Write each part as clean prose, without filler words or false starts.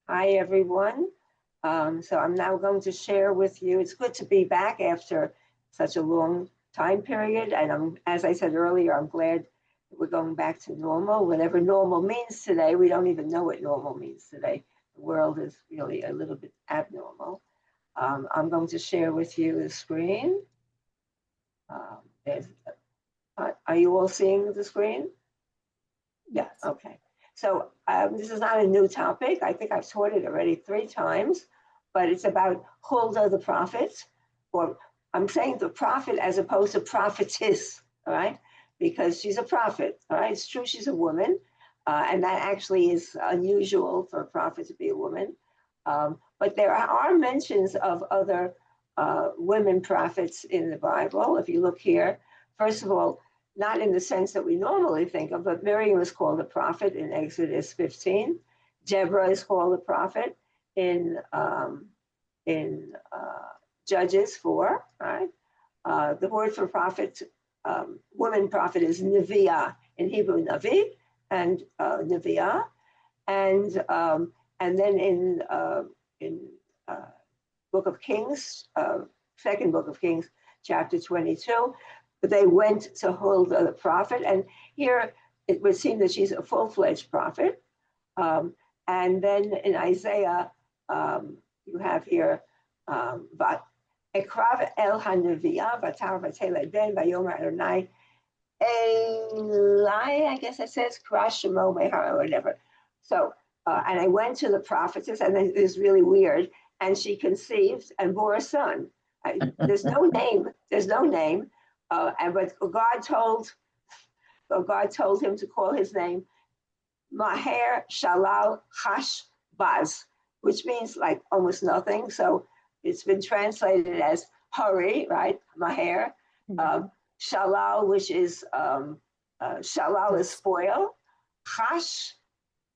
Hi, everyone. So I'm now going to share with you. It's good to be back after such a long time period. And as I said earlier, I'm glad we're going back to normal. Whatever normal means today, we don't even know what normal means today. The world is really a little bit abnormal. I'm going to share with you the screen. Are you all seeing the screen? Yeah, okay. So this is not a new topic. I think I've taught it already 3 times, but it's about Huldah the prophet, or I'm saying the prophet as opposed to prophetess, all right? Because she's a prophet, all right? It's true she's a woman, and that actually is unusual for a prophet to be a woman. But there are mentions of other women prophets in the Bible. If you look here, first of all, not in the sense that we normally think of, but Miriam is called a prophet in Exodus 15. Deborah is called a prophet in Judges 4. Right? The word for prophet, woman prophet, is neviah in Hebrew, navi, and neviah, and then in Book of Kings, second Book of Kings, chapter 22. They went to Huldah the prophet, and here it would seem that she's a full-fledged prophet. And then in Isaiah, you have here, Ekrav el hanaviyah, vatar vatele ben vayomer Adonai Eli, I guess it says, Krashimo Mehar or whatever. So, and I went to the prophetess, and then it's really weird, and she conceived and bore a son. There's no name. There's no name. But God told him to call his name Maher Shalal Hash Baz, which means like almost nothing. So it's been translated as hurry, right? Maher. Shalal, which is Shalal is spoil. Hash,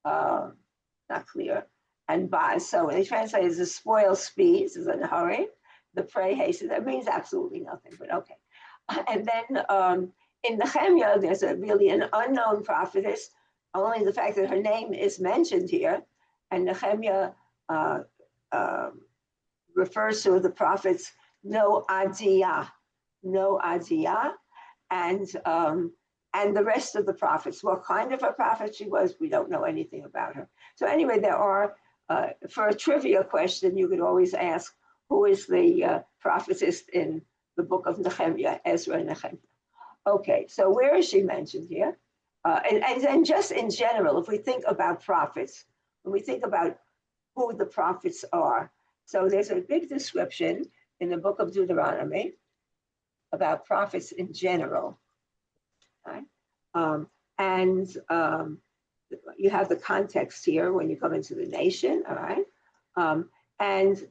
not clear. And Baz. So they translate it as spoil speeds, is in a hurry. The prey hastens. That means absolutely nothing, but okay. And then in Nehemiah, there's really an unknown prophetess. Only the fact that her name is mentioned here, and Nehemiah refers to the prophets no Adiyah, and the rest of the prophets. What kind of a prophet she was, we don't know anything about her. So anyway, there are for a trivia question, you could always ask, who is the prophetess in the book of Nehemiah, Ezra and Nehemiah? Okay, so where is she mentioned here? And then just in general, if we think about prophets, when we think about who the prophets are, so there's a big description in the book of Deuteronomy about prophets in general. Right? You have the context here when you come into the nation, all right? And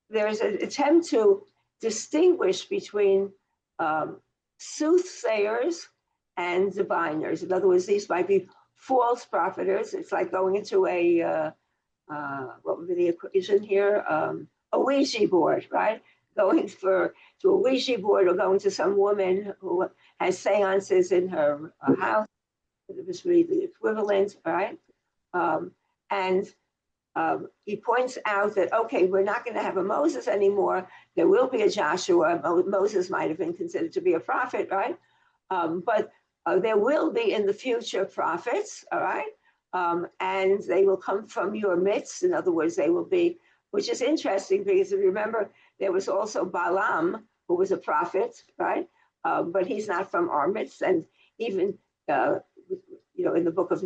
there is an attempt to distinguish between soothsayers and diviners. In other words, these might be false propheters. It's like going into a, what would be the equation here? A Ouija board, right? Going to a Ouija board, or going to some woman who has seances in her house. It was really the equivalent, right? He points out that, okay, we're not going to have a Moses anymore. There will be a Joshua. Moses might have been considered to be a prophet, right? But there will be in the future prophets, all right? And they will come from your midst. In other words, they will be, which is interesting because if you remember, there was also Balaam, who was a prophet, right? But he's not from our midst. And even, in the book of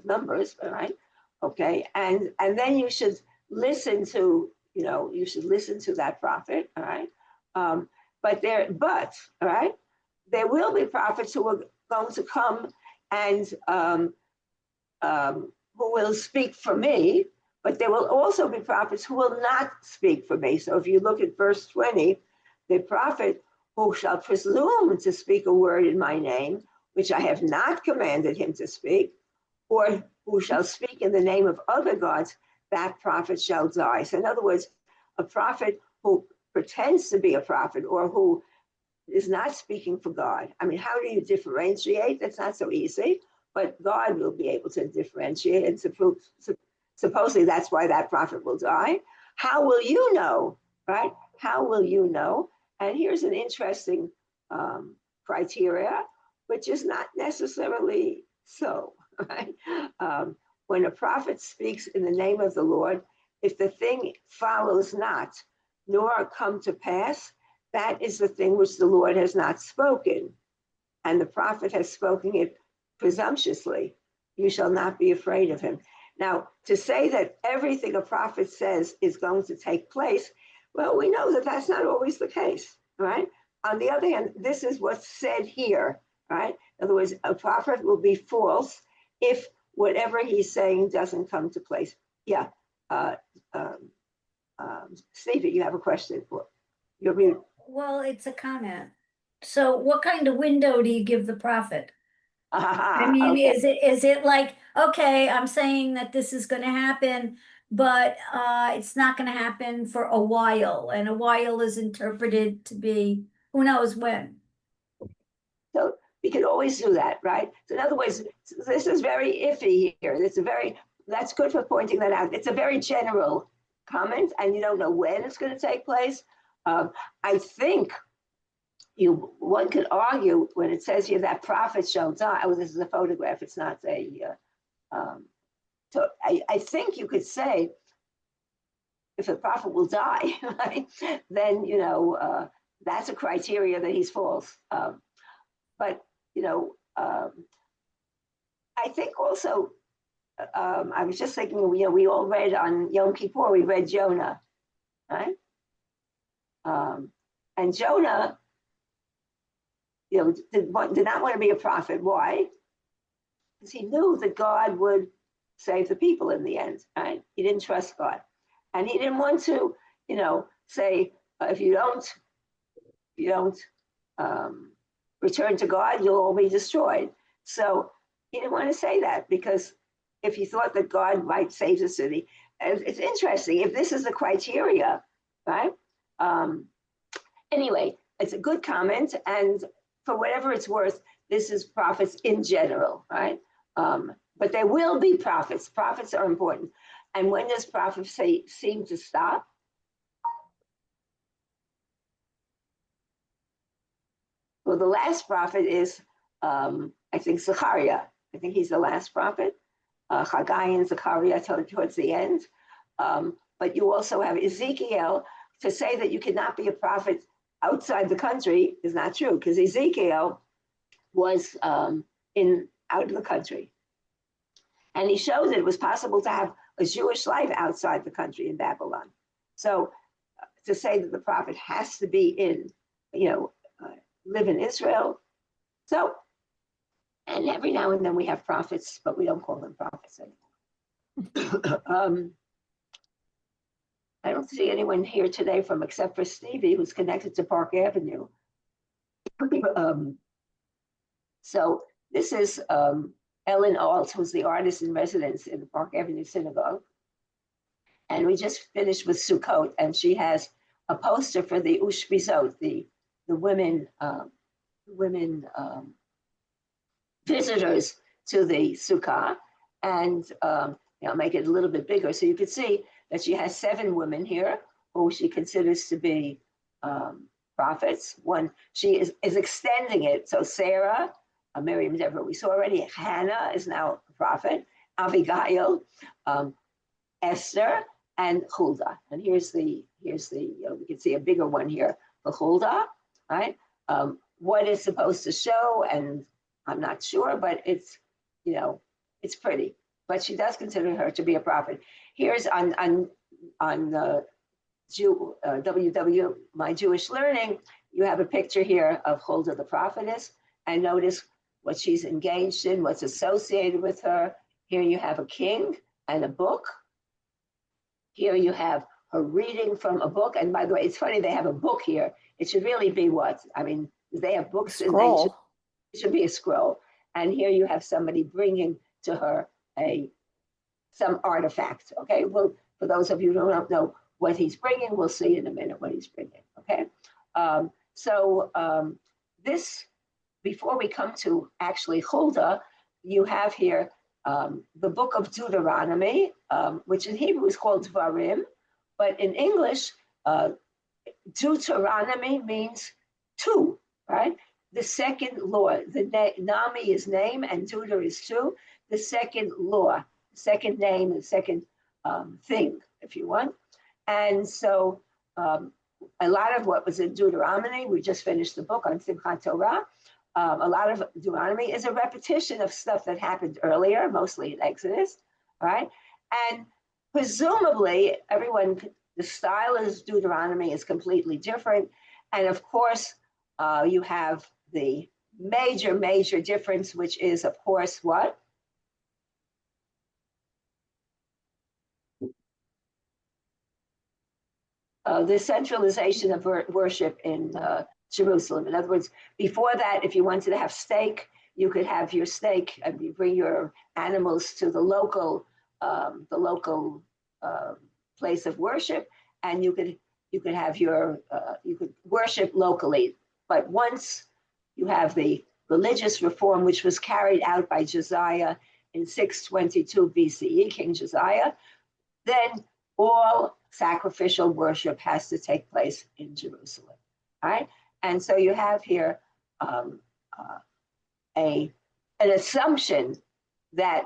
Numbers, all right? Okay, and then you should listen to, that prophet, all right? But all right, there will be prophets who are going to come and who will speak for me, but there will also be prophets who will not speak for me. So if you look at verse 20, the prophet who shall presume to speak a word in my name, which I have not commanded him to speak, or who shall speak in the name of other gods, that prophet shall die. So in other words, a prophet who pretends to be a prophet or who is not speaking for God. I mean, how do you differentiate? That's not so easy, but God will be able to differentiate and supposedly that's why that prophet will die. How will you know, right? How will you know? And here's an interesting criteria, which is not necessarily so, right? When a prophet speaks in the name of the Lord, if the thing follows not, nor come to pass, that is the thing which the Lord has not spoken, and the prophet has spoken it presumptuously. You shall not be afraid of him. Now, to say that everything a prophet says is going to take place, well, we know that that's not always the case, right? On the other hand, this is what's said here, right? In other words, a prophet will be false if whatever he's saying doesn't come to place. Yeah. Stevie, you have a question? Well, it's a comment. So what kind of window do you give the prophet? I mean, okay. is it like, okay, I'm saying that this is gonna happen, but it's not gonna happen for a while, and a while is interpreted to be who knows when. So we can always do that, right? So in other words, this is very iffy here. That's good for pointing that out. It's a very general comment, and you don't know when it's going to take place. I think one could argue when it says here that prophets shall die. Oh, this is a photograph. It's not a. So I think you could say if a prophet will die, right, then that's a criteria that he's false. But I think also I was just thinking, we all read on Yom Kippur, we read Jonah, right? And Jonah, did not want to be a prophet. Why? Because he knew that God would save the people in the end, right? He didn't trust God. And he didn't want to, say, if you don't return to God, you'll all be destroyed. So he didn't want to say that because if he thought that God might save the city, it's interesting. If this is the criteria, right? Anyway, it's a good comment, and for whatever it's worth, this is prophets in general, right? But there will be prophets. Prophets are important. And when does prophecy seem to stop? Well, the last prophet is, I think, Zechariah. I think he's the last prophet. Haggai and Zechariah towards the end. But you also have Ezekiel. To say that you cannot be a prophet outside the country is not true, because Ezekiel was out of the country. And he showed that it was possible to have a Jewish life outside the country in Babylon. So to say that the prophet has to be live in Israel. So, and every now and then we have prophets, but we don't call them prophets anymore. I don't see anyone here today except for Stevie, who's connected to Park Avenue. So this is Ellen Alt, who's the artist in residence in the Park Avenue Synagogue. And we just finished with Sukkot, and she has a poster for the Ushpizot, the women visitors to the Sukkah, and make it a little bit bigger so you could see that she has 7 women here who she considers to be prophets. One, she is extending it. So Sarah, Miriam, Deborah, we saw already. Hannah is now a prophet. Abigail, Esther, and Huldah. And here's the we can see a bigger one here, the Huldah, right? What it's supposed to show, and I'm not sure, but it's pretty. But she does consider her to be a prophet. Here's on WW My Jewish Learning, you have a picture here of Huldah the prophetess, and notice what she's engaged in, what's associated with her. Here you have a king and a book. Here you have her reading from a book. And by the way, it's funny they have a book here. It should really be what? I mean, they have books in ancient. It should be a scroll. And here you have somebody bringing to her some artifact. Okay, well, for those of you who don't know what he's bringing, we'll see in a minute what he's bringing. Okay, this, before we come to actually Huldah, you have here the book of Deuteronomy, which in Hebrew is called Dvarim, but in English, Deuteronomy means two, right? The second law, the Nami is name and Deuter is two. The second law, second name, the second thing, if you want. And so a lot of what was in Deuteronomy, we just finished the book on Simchat Torah. A lot of Deuteronomy is a repetition of stuff that happened earlier, mostly in Exodus, right? And presumably, the style of Deuteronomy is completely different. And of course, you have the major difference, which is, of course, what? The centralization of worship in Jerusalem. In other words, before that, if you wanted to have steak, you could have your steak and you bring your animals to the local place of worship, and you could have you could worship locally. But once you have the religious reform, which was carried out by Josiah in 622 BCE, King Josiah, then all sacrificial worship has to take place in Jerusalem, right? And so you have here an assumption that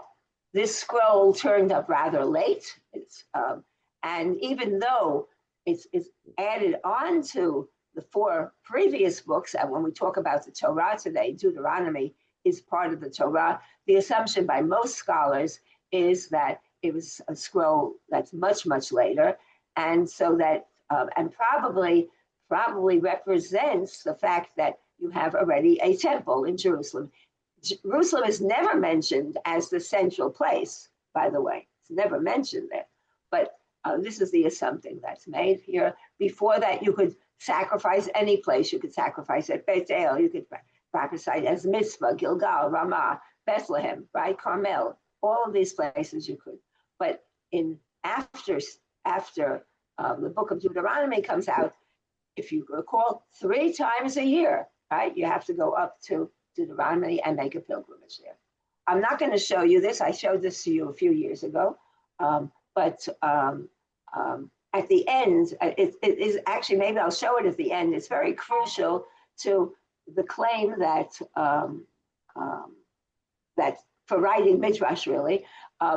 this scroll turned up rather late. And even though it's added on to the four previous books, and when we talk about the Torah today, Deuteronomy is part of the Torah, the assumption by most scholars is that it was a scroll that's much later, and so that and probably represents the fact that you have already a temple in Jerusalem. Jerusalem is never mentioned as the central place, by the way. It's never mentioned there. But this is the assumption that's made here. Before that, you could sacrifice any place. You could sacrifice at Bethel. You could sacrifice as Mitzvah, Gilgal, Ramah, Bethlehem, right? Carmel. All of these places you could. But after the book of Deuteronomy comes out, if you recall, 3 times a year, right? You have to go up to Deuteronomy and make a pilgrimage there. I'm not going to show you this. I showed this to you a few years ago. But at the end, it is actually, maybe I'll show it at the end. It's very crucial to the claim that for writing Midrash, really,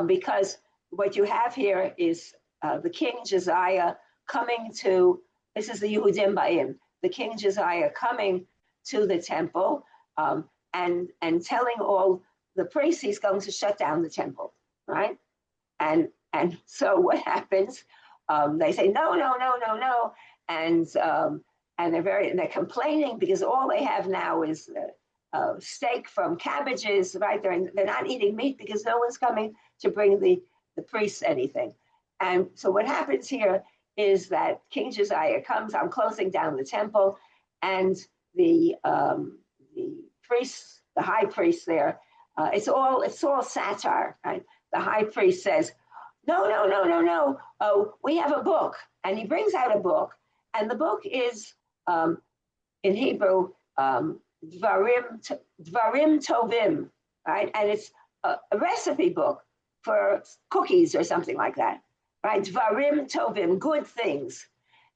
because what you have here is the King Josiah coming to, this is the Yehudim Ba'im, the King Josiah coming to the temple and telling all the priests he's going to shut down the temple, right? And so what happens? They say no, and they're complaining because all they have now is steak from cabbages, right? They're not eating meat because no one's coming to bring the priests anything. And so what happens here is that King Josiah comes, I'm closing down the temple, and the priests, the high priest there, it's all satire, right? The high priest says, no, we have a book. And he brings out a book, and the book is, in Hebrew, Dvarim Tovim, right? And it's a recipe book for cookies or something like that, right? Dvarim Tovim, good things.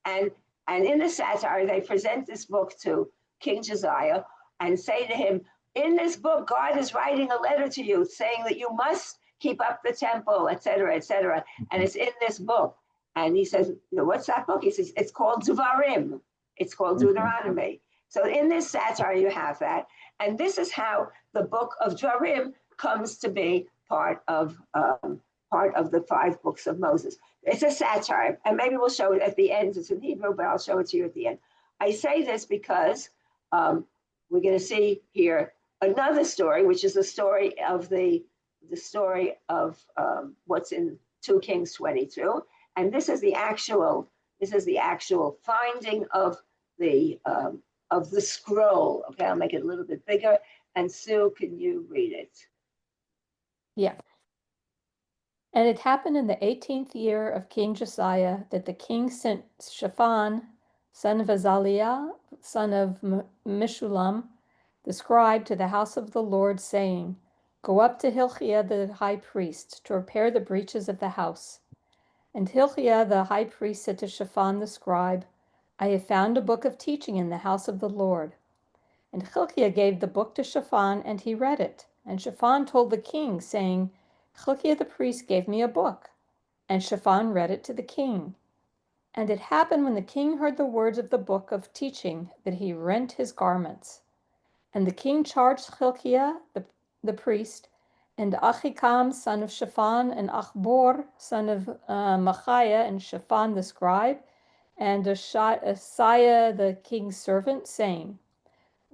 And in the satire, they present this book to King Josiah and say to him, in this book, God is writing a letter to you saying that you must keep up the temple, et cetera, and it's in this book. And he says, what's that book? He says, it's called Dvarim. It's called Deuteronomy. So in this satire, you have that. And this is how the book of Dvarim comes to be part of the 5 books of Moses. It's a satire, and maybe we'll show it at the end. It's in Hebrew, but I'll show it to you at the end. I say this because we're going to see here another story, which is the story of what's in 2 Kings 22, and this is the actual finding of the scroll. Okay, I'll make it a little bit bigger. And Sue, can you read it? Yeah. And it happened in the 18th year of King Josiah that the king sent Shaphan, son of Azaliah, son of Meshulam, the scribe, to the house of the Lord, saying, Go up to Hilkiah the high priest to repair the breaches of the house. And Hilkiah the high priest said to Shaphan the scribe, I have found a book of teaching in the house of the Lord. And Hilkiah gave the book to Shaphan, and he read it. And Shaphan told the king, saying, Hilkiah the priest gave me a book. And Shaphan read it to the king. And it happened when the king heard the words of the book of teaching that he rent his garments. And the king charged Hilkiah the priest, and Achikam son of Shaphan, and Achbor son of Machiah, and Shaphan the scribe, and Asaiah the king's servant, saying,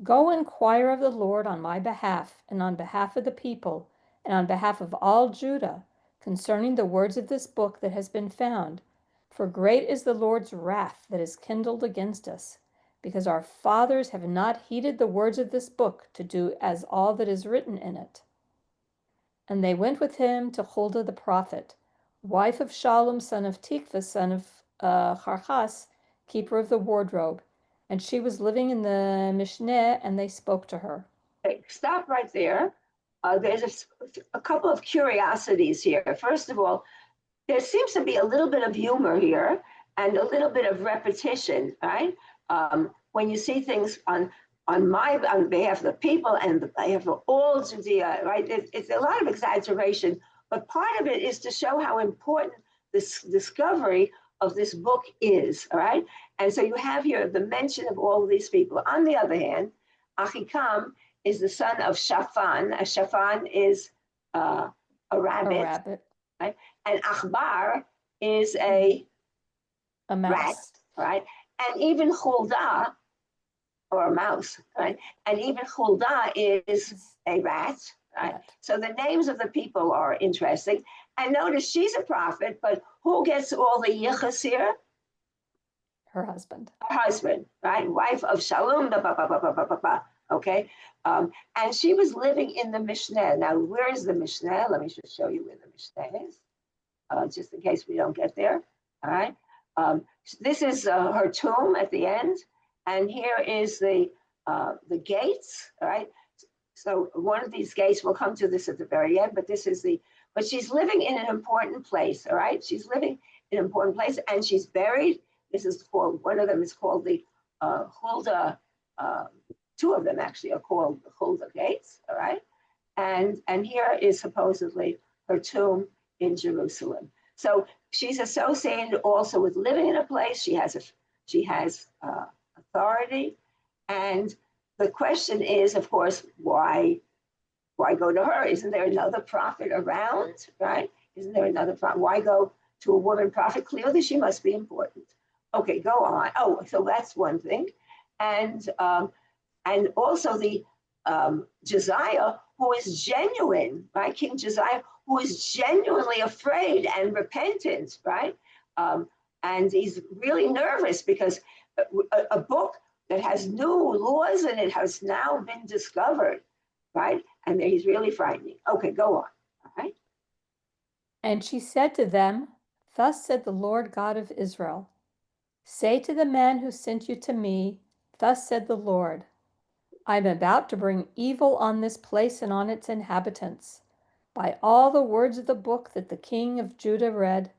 Go inquire of the Lord on my behalf, and on behalf of the people, and on behalf of all Judah, concerning the words of this book that has been found. For great is the Lord's wrath that is kindled against us, because our fathers have not heeded the words of this book to do as all that is written in it. And they went with him to Huldah the prophet, wife of Shallum son of Tikva son of Charchas, keeper of the wardrobe. And she was living in the Mishneh, and they spoke to her. Okay, stop right there. There's a couple of curiosities here. First of all, there seems to be a little bit of humor here and a little bit of repetition, right? When you see things on behalf of the people and on behalf of all Judea, right? It's a lot of exaggeration, but part of it is to show how important this discovery of this book is, all right? And so you have here the mention of all of these people. On the other hand, Achikam is the son of Shaphan. Shaphan is a rabbit. Right? And Achbar is a mouse. Rat, right? And even Huldah, or a mouse, right? And even Huldah is a rat, right? So the names of the people are interesting. And notice she's a prophet, but who gets all the yichus here? Her husband. Her husband, right? Wife of Shalom, okay? And she was living in the Mishneh. Now, where is the Mishneh? Let me just show you where the Mishneh is, just in case we don't get there, all right? This is her tomb at the end, and here is the gates, all right? So one of these gates, we'll come to this at the very end, but this is but she's living in an important place, all right? She's living in an important place, and she's buried. This is called, one of them is called the Huldah, two of them actually are called the Huldah gates, all right? And here is supposedly her tomb in Jerusalem. So she's associated also with living in a place. She has authority, and the question is, of course, why go to her? Isn't there another prophet around, right? Isn't there another prophet? Why go to a woman prophet? Clearly, she must be important. Okay, go on. Oh, so that's one thing, and also the Josiah, who is genuine, right? King Josiah, who is genuinely afraid and repentant, right? And he's really nervous because a book that has new laws in it has now been discovered, right? And he's really frightening. Okay, go on, all right? And she said to them, Thus said the Lord God of Israel, Say to the man who sent you to me, Thus said the Lord, I am about to bring evil on this place and on its inhabitants, by all the words of the book that the king of Judah read,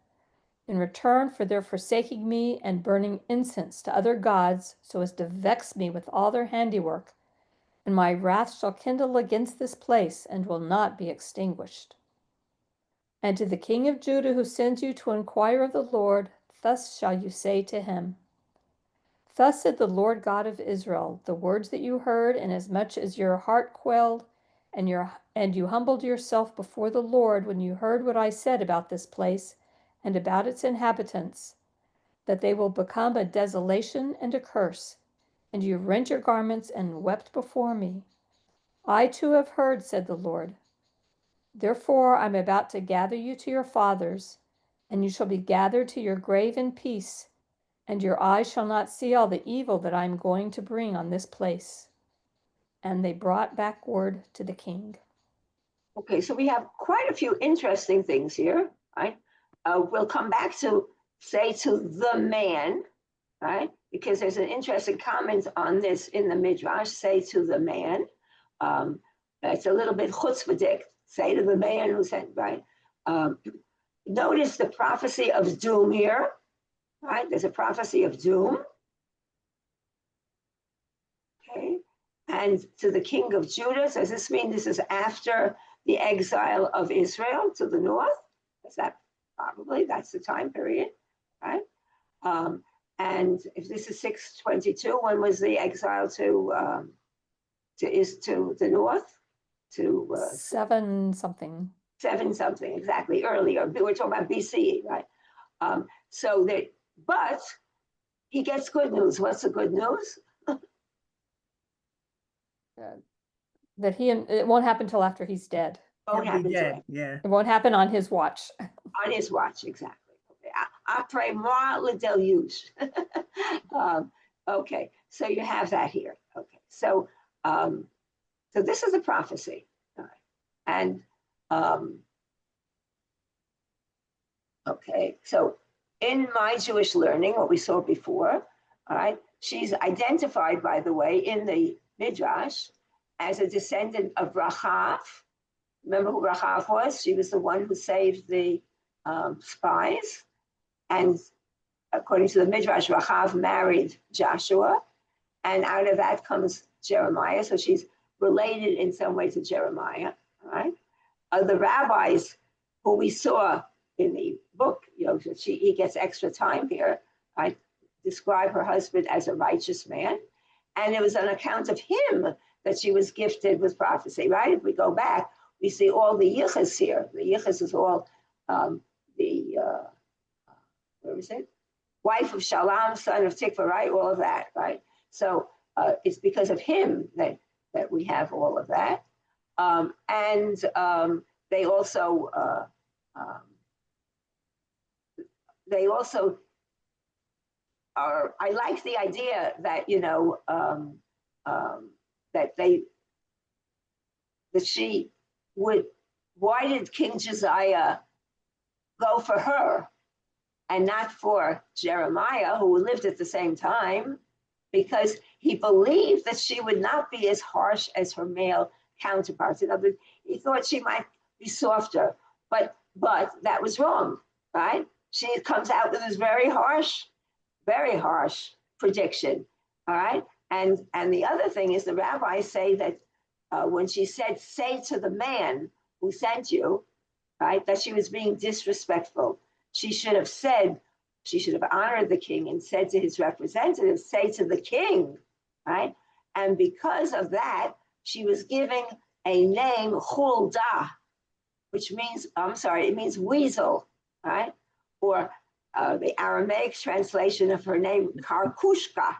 in return for their forsaking me and burning incense to other gods, so as to vex me with all their handiwork, and my wrath shall kindle against this place and will not be extinguished. And to the king of Judah who sends you to inquire of the Lord, thus shall you say to him, Thus said the Lord God of Israel, the words that you heard, inasmuch as your heart quailed, and you humbled yourself before the Lord when you heard what I said about this place and about its inhabitants, that they will become a desolation and a curse, and you rent your garments and wept before me. I too have heard, said the Lord. Therefore I am about to gather you to your fathers, and you shall be gathered to your grave in peace, and your eyes shall not see all the evil that I am going to bring on this place. And they brought back word to the king. Okay, so we have quite a few interesting things here, right? We'll come back to say to the man, right? Because there's an interesting comment on this in the Midrash, say to the man. It's a little bit chutzpahdik say to the man who sent, right? Notice the prophecy of doom here, right? There's a prophecy of doom. Okay. And to the king of Judah, does this mean this is after the exile of Israel to the north? Is that probably, that's the time period, right? And if this is 622, when was the exile to the north? To 7 something. 7 something, exactly, earlier. We're talking about BCE, right? So that, but he gets good news. What's the good news? That it won't happen till after he's dead. Won't happen to him. Yeah. It won't happen on his watch. On his watch, exactly. Après moi le déluge. Okay, so you have that here. Okay, so this is a prophecy, and okay, so in my Jewish learning, what we saw before, all right, she's identified, by the way, in the Midrash as a descendant of Rachav. Remember who Rachav was? She was the one who saved the spies. And according to the Midrash, Rachav married Joshua. And out of that comes Jeremiah. So she's related in some way to Jeremiah. Right? The rabbis who we saw in the book, he gets extra time here, right? Describe her husband as a righteous man. And it was on account of him that she was gifted with prophecy, right? If we go back, we see all the yichus here. The yichus is all where is it? Wife of Shalom, son of Tikva, right? All of that, right? So it's because of him that we have all of that. And they also are, I like the idea that, that she would, why did King Josiah go for her and not for Jeremiah, who lived at the same time? Because he believed that she would not be as harsh as her male counterparts. In other words, he thought she might be softer, but that was wrong, right? She comes out with this very harsh prediction, all right? And the other thing is the rabbis say that when she said, say to the man who sent you, right, that she was being disrespectful. She should have honored the king and said to his representatives, say to the king, right? And because of that, she was giving a name, Huldah, which means, it means weasel, right? Or the Aramaic translation of her name, Karkushka,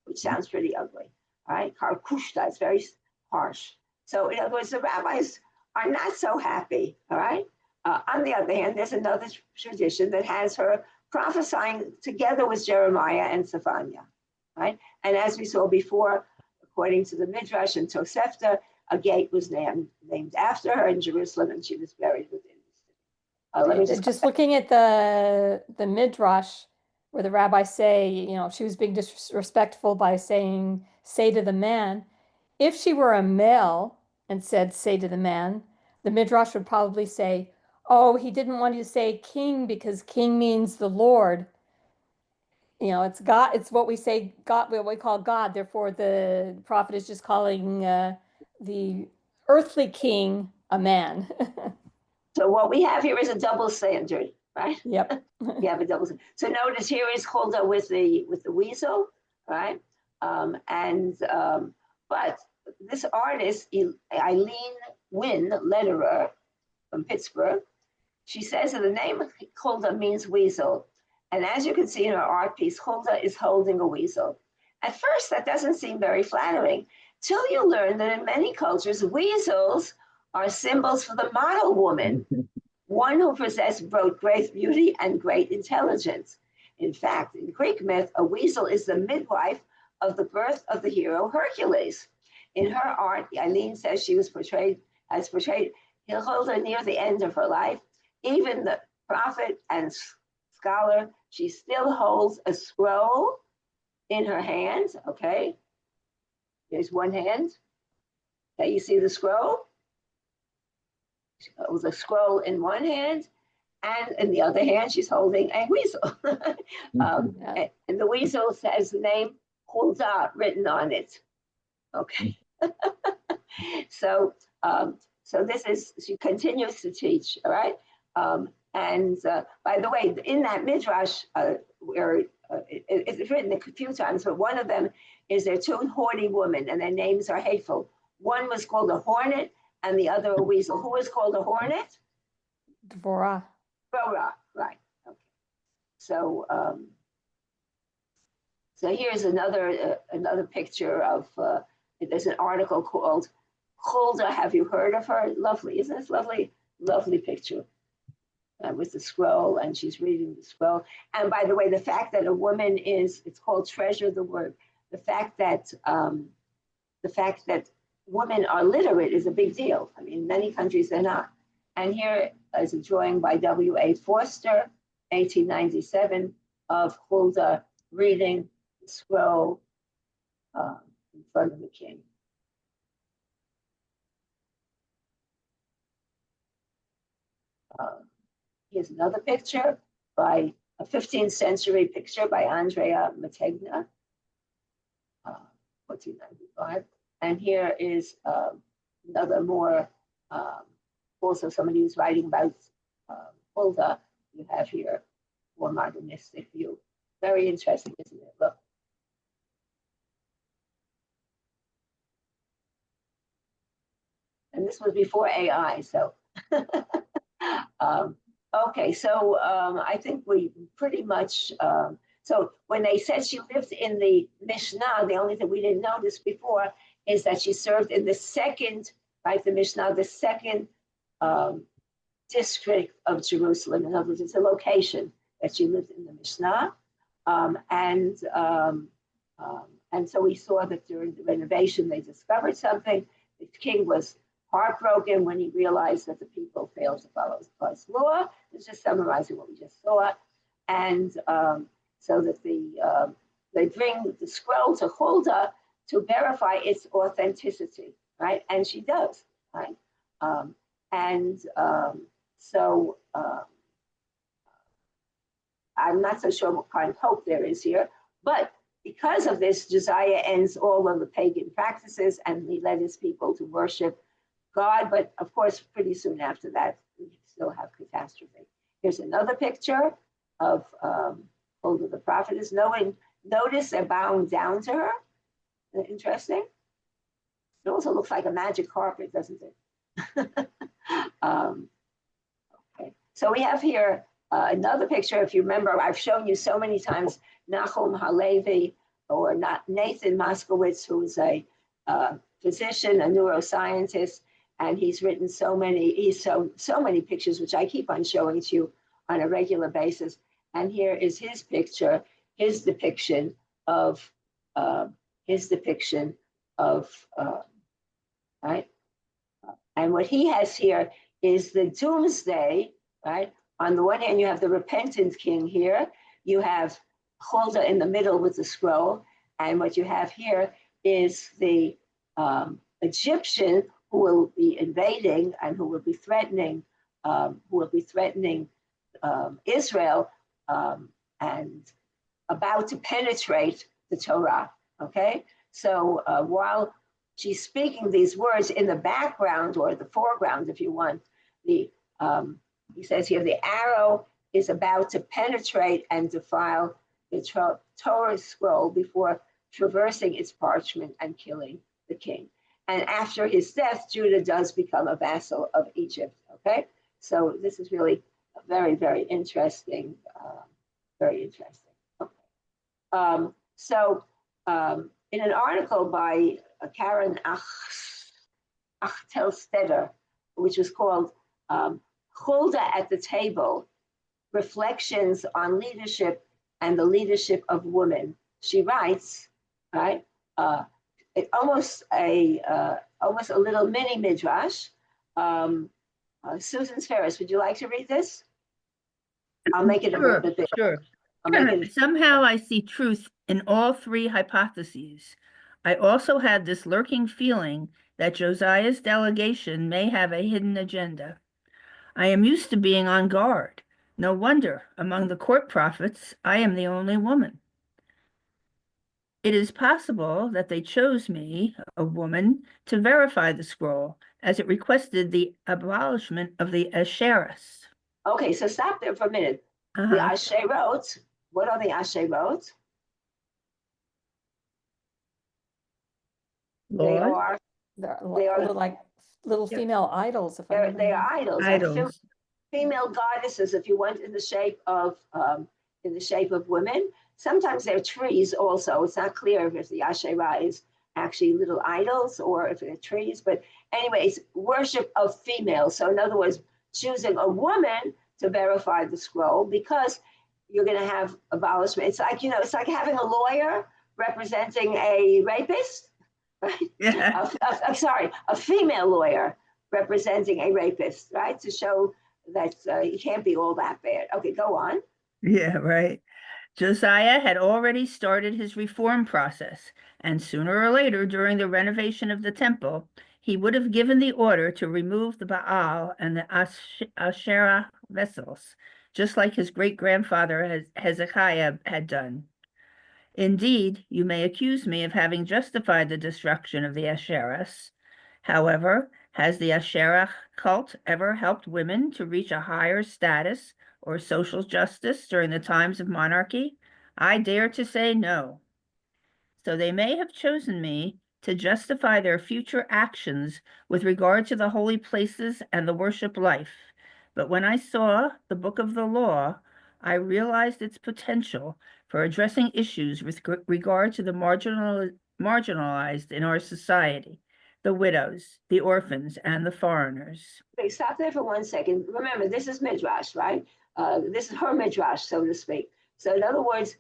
which sounds pretty ugly, right? Karkushka, it's very harsh. So in other words, the rabbis are not so happy, all right? On the other hand, there's another tradition that has her prophesying together with Jeremiah and Zephaniah, right? And as we saw before, according to the Midrash and Tosefta, a gate was named after her in Jerusalem, and she was buried within the city. Just looking at the Midrash, where the rabbis say, she was being disrespectful by saying, say to the man. If she were a male and said, say to the man, the Midrash would probably say, oh, he didn't want you to say king because king means the Lord. It's God, it's what we say, God, what we call God. Therefore, the prophet is just calling the earthly king a man. So what we have here is a double standard, right? Yep. You have a double standard. So notice here is Huldah with the weasel, right? But this artist, Eileen Wynn, letterer from Pittsburgh, she says that the name Huldah means weasel. And as you can see in her art piece, Huldah is holding a weasel. At first, that doesn't seem very flattering, till you learn that in many cultures, weasels are symbols for the model woman, one who possessed both great beauty and great intelligence. In fact, in Greek myth, a weasel is the midwife of the birth of the hero Hercules. In her art, Eileen says she was portrayed Huldah near the end of her life. Even the prophet and scholar, she still holds a scroll in her hands. Okay, there's one hand. Okay, you see the scroll? with a scroll in one hand, and in the other hand, she's holding a weasel. Yeah. And the weasel has the name Huldah written on it. Okay. So, so this is, she continues to teach, all right? And by the way, in that Midrash, where it's written a few times, but one of them is there are two haughty women, and their names are hateful. One was called a hornet, and the other a weasel. Who was called a hornet? Devorah. Devorah, right? Okay. So, so here's another picture of. There's an article called Huldah. Have you heard of her? Lovely, isn't this lovely? Lovely picture. With the scroll, and she's reading the scroll. And by the way, the fact that a woman is, it's called treasure the word. The fact that women are literate is a big deal. I mean, in many countries they're not. And here is a drawing by W.A. Forster, 1897, of Huldah reading the scroll in front of the king. Here's another picture by a 15th century picture by Andrea Mantegna, 1495. And here is another more, also somebody who's writing about Huldah. You have here more modernistic view. Very interesting, isn't it? Look. And this was before AI, so. Okay, so I think we pretty much, so when they said she lived in the Mishnah, the only thing we didn't notice before is that she served in the second, right, the Mishnah, the second district of Jerusalem. In other words, it's a location that she lived in the Mishnah. And so we saw that during the renovation, they discovered something. The king was heartbroken when he realized that the people failed to follow God's law. It's just summarizing what we just saw. And so that they bring the scroll to Huldah to verify its authenticity, right? And she does, right? So I'm not so sure what kind of hope there is here, but because of this, Josiah ends all of the pagan practices and he led his people to worship God, but of course, pretty soon after that, we still have catastrophe. Here's another picture of Huldah the prophetess. Notice they're bowing down to her. Interesting. It also looks like a magic carpet, doesn't it? Okay. So we have here another picture. If you remember, I've shown you so many times Nahum Halevi or Nathan Moskowitz, who's a physician, a neuroscientist. And he's written so many pictures, which I keep on showing to you on a regular basis. And here is his picture, his depiction of, right? And what he has here is the doomsday, right? On the one hand, you have the repentant king here. You have Huldah in the middle with the scroll. And what you have here is the Egyptian who will be invading and who will be threatening Israel and about to penetrate the Torah. Okay, so while she's speaking these words in the background or the foreground, if you want, he says here the arrow is about to penetrate and defile the Torah scroll before traversing its parchment and killing the king. And after his death, Judah does become a vassal of Egypt. Okay, so this is really very, very interesting. Very interesting. Okay. In an article by Karen Achtelstetter, which was called Huldah at the Table, Reflections on Leadership and the Leadership of Women, she writes, right, almost a little mini midrash. Susan Ferris, would you like to read this? I'll make it a little bit bigger. Sure. Somehow I see truth in all three hypotheses. I also had this lurking feeling that Josiah's delegation may have a hidden agenda. I am used to being on guard. No wonder, among the court prophets, I am the only woman. It is possible that they chose me, a woman, to verify the scroll, as it requested the abolishment of the Asherahs. Okay, so stop there for a minute. The Uh-huh. Asherot, what are the Asherot? They Lord, are They're They are- like little Yeah. female idols, if I they are remember. idols. idols. Female goddesses, if you want, in the shape of women. Sometimes they're trees also. It's not clear if the Asherah is actually little idols or if they're trees. But anyways, worship of females. So in other words, choosing a woman to verify the scroll because you're going to have abolishment. It's like, it's like having a lawyer representing a rapist. Right? Yeah. A female lawyer representing a rapist, right? To show that he can't be all that bad. Okay, go on. Yeah, right. Josiah had already started his reform process, and sooner or later, during the renovation of the temple, he would have given the order to remove the Baal and the Asherah vessels, just like his great-grandfather Hezekiah had done. Indeed, you may accuse me of having justified the destruction of the Asherahs. However, has the Asherah cult ever helped women to reach a higher status or social justice during the times of monarchy? I dare to say no. So they may have chosen me to justify their future actions with regard to the holy places and the worship life. But when I saw the book of the law, I realized its potential for addressing issues with regard to the marginalized in our society, the widows, the orphans, and the foreigners. Okay, stop there for 1 second. Remember, this is Midrash, right? This is her Midrash, so to speak. So in other words,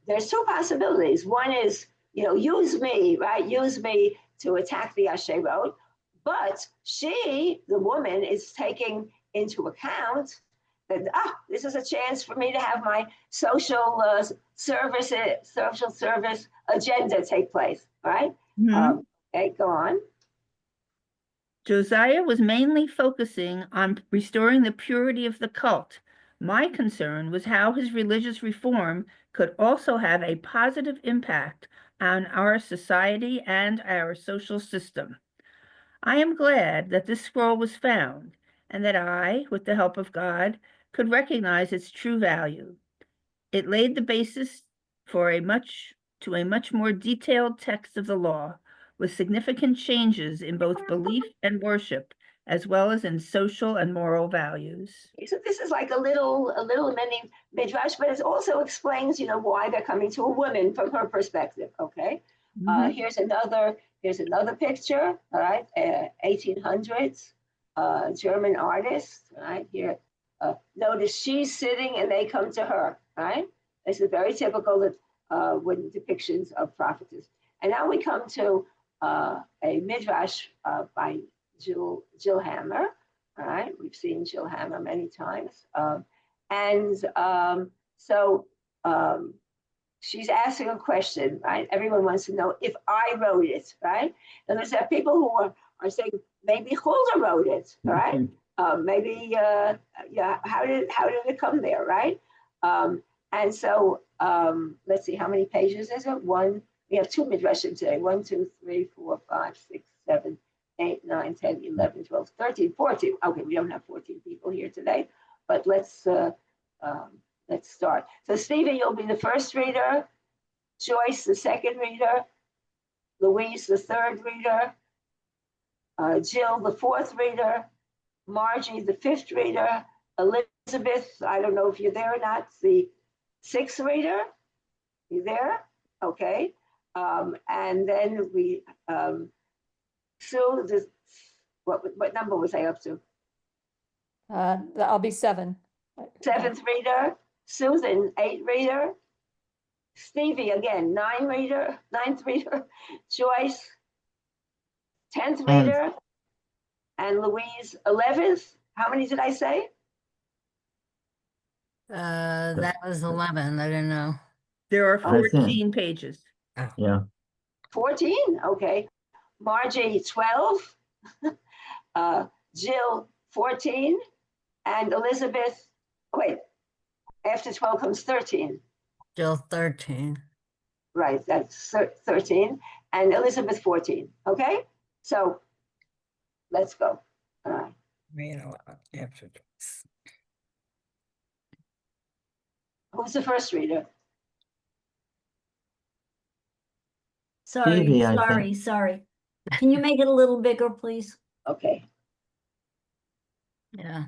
there's two possibilities. One is, use me, right? Use me to attack the Asherot. But she, the woman, is taking into account that this is a chance for me to have my social service agenda take place, right? Okay, go on. Josiah was mainly focusing on restoring the purity of the cult. My concern was how his religious reform could also have a positive impact on our society and our social system. I am glad that this scroll was found and that I, with the help of God, could recognize its true value. It laid the basis for a much more detailed text of the law, with significant changes in both belief and worship, as well as in social and moral values. So this is like a little mini midrash, but it also explains, why they're coming to a woman from her perspective. Okay, here's another picture. All right, 1800s, German artist. All right, here. Notice she's sitting and they come to her. Right, this is very typical that with depictions of prophetess. And now we come to a midrash by Jill Hammer. All right, we've seen Jill Hammer many times. She's asking a question, right? Everyone wants to know if I wrote it, right? And there's people who are saying maybe Huldah wrote it, right? Maybe, how did it come there, right? Let's see, how many pages is it? We have two midrashim today. 1, 2, 3, 4, 5, 6, 7, 8, 9, 10, 11, 12, 13, 14. Okay, we don't have 14 people here today, but let's start. So Stephen, you'll be the first reader, Joyce, the second reader, Louise, the third reader, Jill, the fourth reader, Margie, the fifth reader, Elizabeth, I don't know if you're there or not, the sixth reader. You there? Okay. And then we, Sue, what number was I up to? I'll be 7. Seventh reader, Susan, 8th reader, Stevie again, 9th reader, Joyce, 10th reader, and Louise, 11th. How many did I say? That was 11. I don't know. There are 14 pages. Yeah. 14, okay. Margie, 12. Jill, 14, and Elizabeth, wait, after 12 comes 13. Still 13. Right, that's 13, and Elizabeth 14, okay? So let's go. All right. After Who's the first reader? Sorry, Phoebe, I sorry, think. sorry. Can you make it a little bigger, please? Okay. Yeah.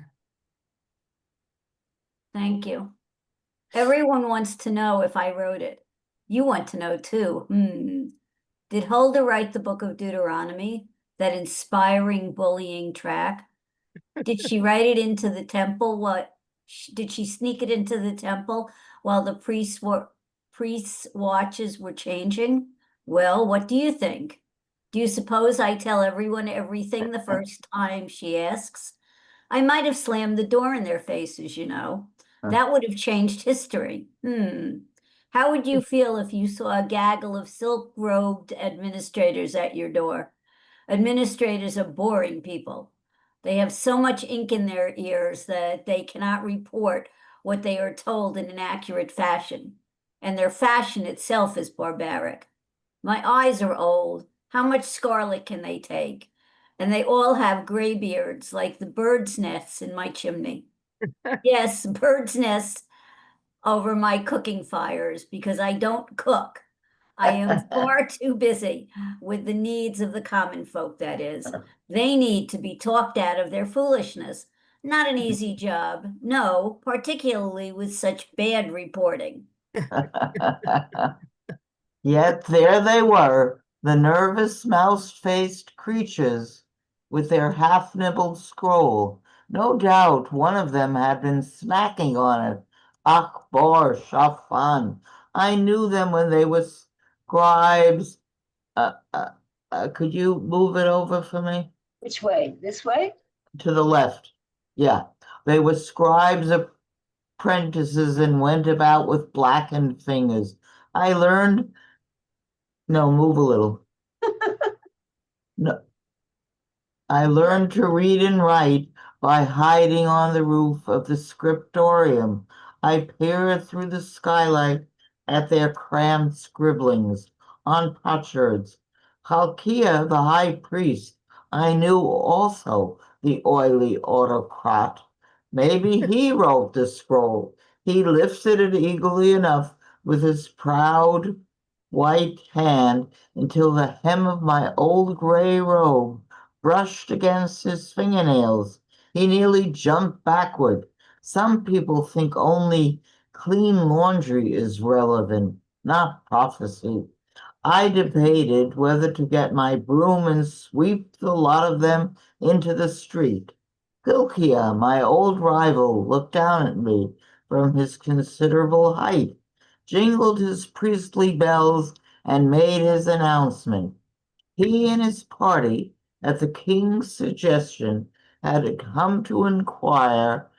Thank you. Everyone wants to know if I wrote it. You want to know too. Did Huldah write the book of Deuteronomy, that inspiring bullying track? Did she write it into the temple? Did she sneak it into the temple while the priests' watches were changing? Well, what do you think? Do you suppose I tell everyone everything the first time she asks? I might have slammed the door in their faces, you know. That would have changed history. How would you feel if you saw a gaggle of silk-robed administrators at your door? Administrators are boring people. They have so much ink in their ears that they cannot report what they are told in an accurate fashion. And their fashion itself is barbaric. My eyes are old. How much scarlet can they take? And they all have gray beards like the bird's nests in my chimney. Yes, bird's nests over my cooking fires because I don't cook. I am far too busy with the needs of the common folk, that is. They need to be talked out of their foolishness. Not an easy job, no, particularly with such bad reporting. Yet there they were, the nervous mouse-faced creatures, with their half-nibbled scroll. No doubt one of them had been snacking on it. Akbar Shafan. I knew them when they were scribes. Could you move it over for me? Which way? This way? To the left. Yeah. They were scribes apprentices and went about with blackened fingers. I learned. No, move a little. No, I learned to read and write by hiding on the roof of the scriptorium. I peered through the skylight at their cramped scribblings on potsherds. Hilkiah, the high priest, I knew also, the oily autocrat. Maybe he wrote the scroll. He lifted it eagerly enough with his proud white hand until the hem of my old gray robe brushed against his fingernails. He nearly jumped backward. Some people think only clean laundry is relevant, not prophecy. I debated whether to get my broom and sweep the lot of them into the street. Hilkiah, my old rival, looked down at me from his considerable height, jingled his priestly bells, and made his announcement. He and his party, at the king's suggestion, had come to inquire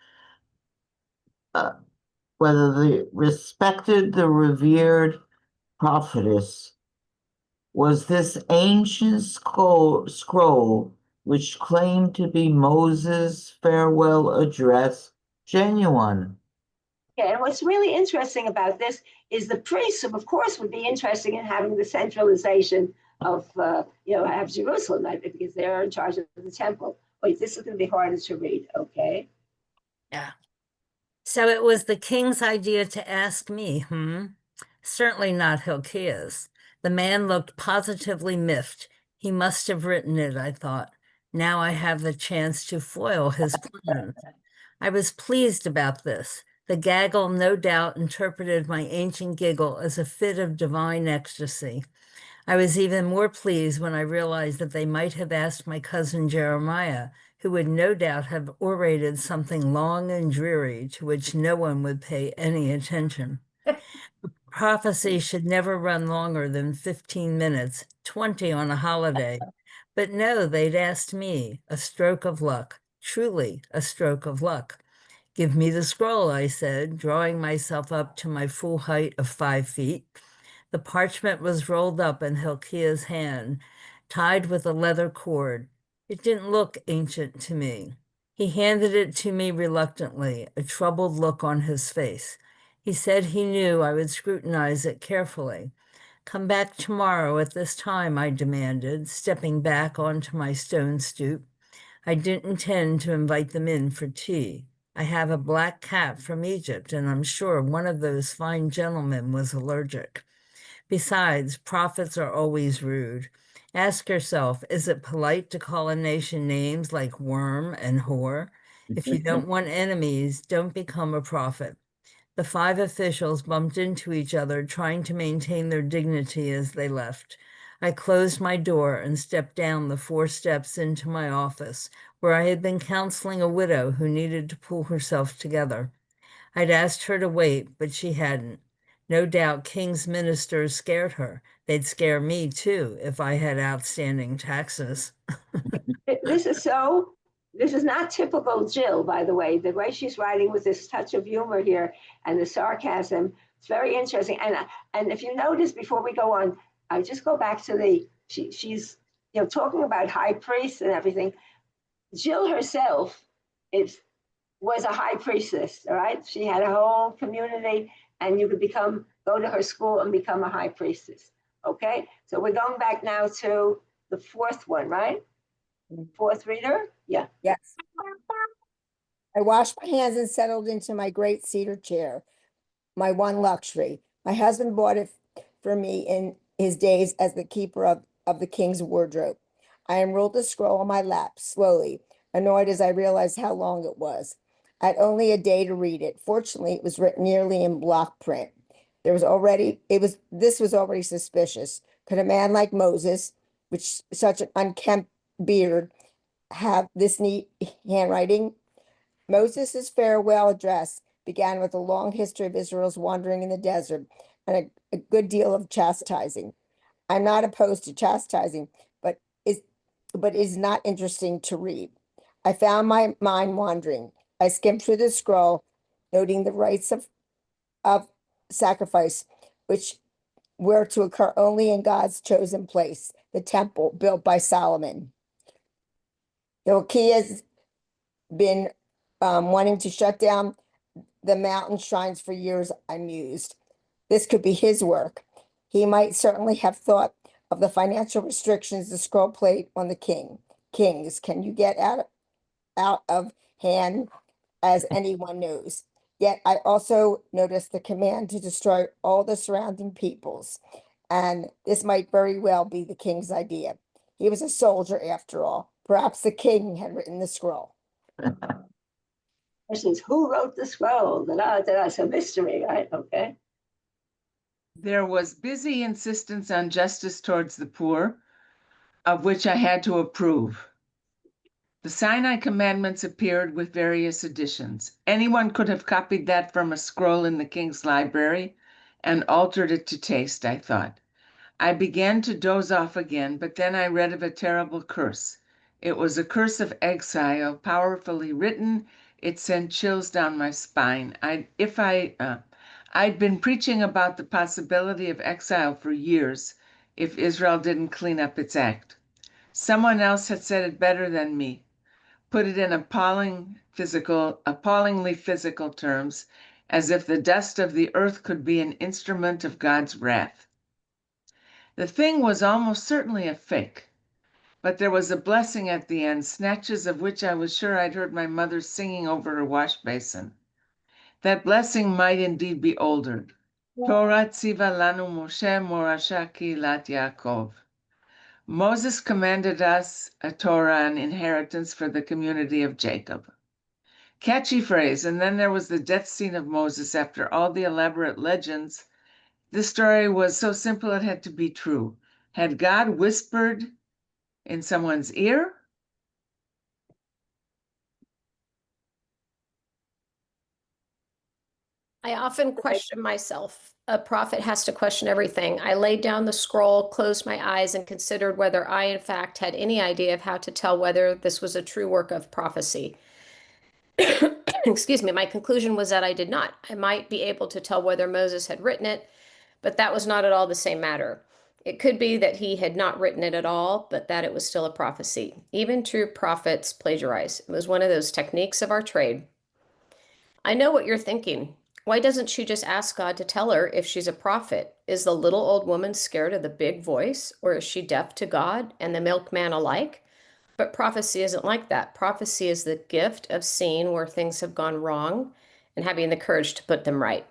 whether the revered prophetess was this ancient scroll which claimed to be Moses' farewell address genuine. Yeah, and what's really interesting about this is the priests, of course, would be interested in having the centralization of, have Jerusalem, right, because they're in charge of the temple. Wait, this is going to be harder to read, okay? Yeah. So it was the king's idea to ask me, Certainly not Hilkiah's. The man looked positively miffed. He must have written it, I thought. Now I have the chance to foil his plans. I was pleased about this. The gaggle no doubt interpreted my ancient giggle as a fit of divine ecstasy. I was even more pleased when I realized that they might have asked my cousin Jeremiah, who would no doubt have orated something long and dreary to which no one would pay any attention. Prophecy should never run longer than 15 minutes, 20 on a holiday. But no, they'd asked me, a stroke of luck, truly a stroke of luck. Give me the scroll, I said, drawing myself up to my full height of 5 feet. The parchment was rolled up in Hilkiah's hand, tied with a leather cord. It didn't look ancient to me. He handed it to me reluctantly, a troubled look on his face. He said he knew I would scrutinize it carefully. Come back tomorrow at this time, I demanded, stepping back onto my stone stoop. I didn't intend to invite them in for tea. I have a black cat from Egypt, and I'm sure one of those fine gentlemen was allergic. Besides, prophets are always rude. Ask yourself, is it polite to call a nation names like worm and whore? If you don't want enemies, don't become a prophet. The 5 officials bumped into each other, trying to maintain their dignity as they left. I closed my door and stepped down the 4 steps into my office, where I had been counseling a widow who needed to pull herself together. I'd asked her to wait, but she hadn't. No doubt King's ministers scared her. They'd scare me too if I had outstanding taxes. This is not typical Jill, by the way she's writing with this touch of humor here and the sarcasm. It's very interesting. And if you notice, before we go on, I just go back to she's talking about high priests and everything. Jill herself was a high priestess, all right? She had a whole community, and you could go to her school and become a high priestess. Okay, so we're going back now to the 4th one, right? 4th reader? Yeah. Yes. I washed my hands and settled into my great cedar chair, my one luxury. My husband bought it for me in his days as the keeper of the king's wardrobe. I unrolled the scroll on my lap slowly, annoyed as I realized how long it was. I had only a day to read it. Fortunately, it was written nearly in block print. This was already suspicious. Could a man like Moses, with such an unkempt beard, have this neat handwriting? Moses' farewell address began with a long history of Israel's wandering in the desert and a good deal of chastising. I'm not opposed to chastising, but is not interesting to read. I found my mind wandering. I skimmed through the scroll, noting the rites of sacrifice, which were to occur only in God's chosen place, the temple built by Solomon. Hilkiah's been wanting to shut down the mountain shrines for years, I mused. This could be his work. He might certainly have thought of the financial restrictions the scroll played on the kings. Can you get out of hand, as anyone knows? Yet I also noticed the command to destroy all the surrounding peoples, and this might very well be the king's idea. He was a soldier after all. Perhaps the king had written the scroll. Question is, who wrote the scroll? That's a mystery, right? Okay. There was busy insistence on justice towards the poor, of which I had to approve. The Sinai commandments appeared with various additions. Anyone could have copied that from a scroll in the king's library and altered it to taste, I thought. I began to doze off again, but then I read of a terrible curse. It was a curse of exile, powerfully written. It sent chills down my spine. I'd been preaching about the possibility of exile for years if Israel didn't clean up its act. Someone else had said it better than me, put it in appallingly physical terms, as if the dust of the earth could be an instrument of God's wrath. The thing was almost certainly a fake, but there was a blessing at the end, snatches of which I was sure I'd heard my mother singing over her wash basin. That blessing might indeed be older. Torah tziva lanu Moshe morasha kilat Yaakov. Moses commanded us a Torah, an inheritance for the community of Jacob. Catchy phrase, and then there was the death scene of Moses after all the elaborate legends. This story was so simple it had to be true. Had God whispered in someone's ear? I often question myself. A prophet has to question everything. I laid down the scroll, closed my eyes, and considered whether I, in fact, had any idea of how to tell whether this was a true work of prophecy. Excuse me. My conclusion was that I did not. I might be able to tell whether Moses had written it, but that was not at all the same matter. It could be that he had not written it at all, but that it was still a prophecy. Even true prophets plagiarize. It was one of those techniques of our trade. I know what you're thinking. Why doesn't she just ask God to tell her if she's a prophet? Is the little old woman scared of the big voice, or is she deaf to God and the milkman alike? But prophecy isn't like that. Prophecy is the gift of seeing where things have gone wrong and having the courage to put them right.